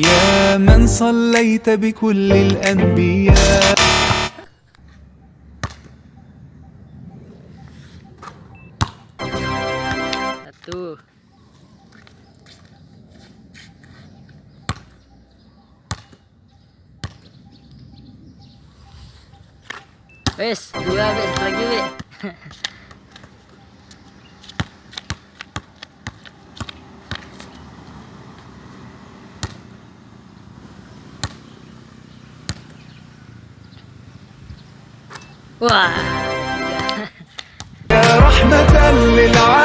يا من صليت بكل الأنبياء. Satu. Wes, dua wes, satu lagi wes. Wah. يا رحمة للعالمين